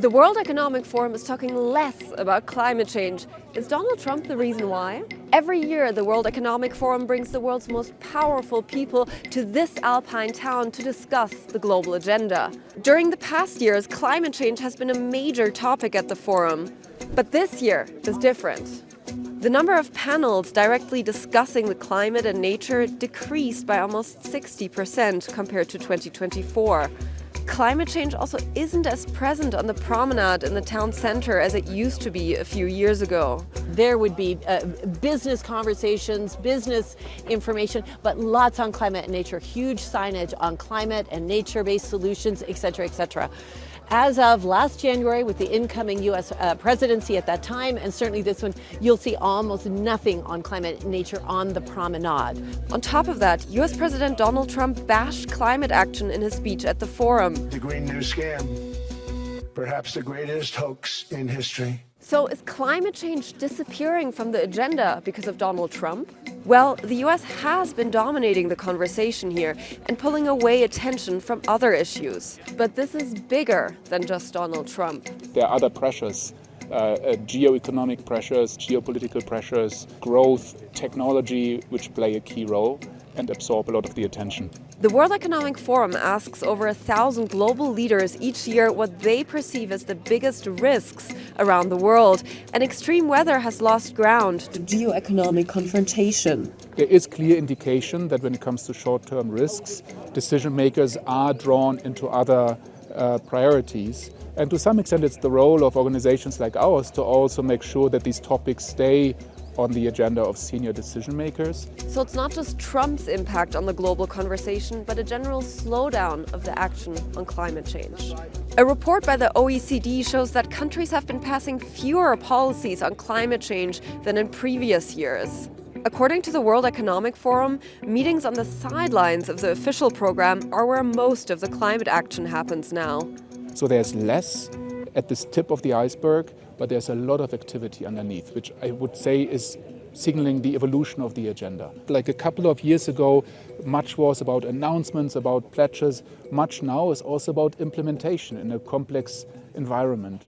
The World Economic Forum is talking less about climate change. Is Donald Trump the reason why? Every year, the World Economic Forum brings the world's most powerful people to this alpine town to discuss the global agenda. During the past years, climate change has been a major topic at the forum. But this year is different. The number of panels directly discussing the climate and nature decreased by almost 60% compared to 2024. Climate change also isn't as present on the promenade in the town center as it used to be a few years ago. There would be business conversations, business information, but lots on climate and nature, huge signage on climate and nature-based solutions, et cetera, et cetera. As of last January, with the incoming U.S. presidency at that time, and certainly this one, you'll see almost nothing on climate and nature on the promenade. On top of that, U.S. President Donald Trump bashed climate action in his speech at the forum. The Green New Scam, perhaps the greatest hoax in history. So is climate change disappearing from the agenda because of Donald Trump? Well, the US has been dominating the conversation here and pulling away attention from other issues. But this is bigger than just Donald Trump. There are other pressures, geoeconomic pressures, geopolitical pressures, growth, technology, which play a key role and absorb a lot of the attention. The World Economic Forum asks over 1,000 global leaders each year what they perceive as the biggest risks around the world, and extreme weather has lost ground to geoeconomic confrontation. There is clear indication that when it comes to short-term risks, decision makers are drawn into other priorities. And to some extent, it's the role of organizations like ours to also make sure that these topics stay on the agenda of senior decision makers. So it's not just Trump's impact on the global conversation, but a general slowdown of the action on climate change. A report by the OECD shows that countries have been passing fewer policies on climate change than in previous years. According to the World Economic Forum, meetings on the sidelines of the official program are where most of the climate action happens now. So there's less at this tip of the iceberg, but there's a lot of activity underneath, which I would say is signaling the evolution of the agenda. Like a couple of years ago, much was about announcements, about pledges. Much now is also about implementation in a complex environment.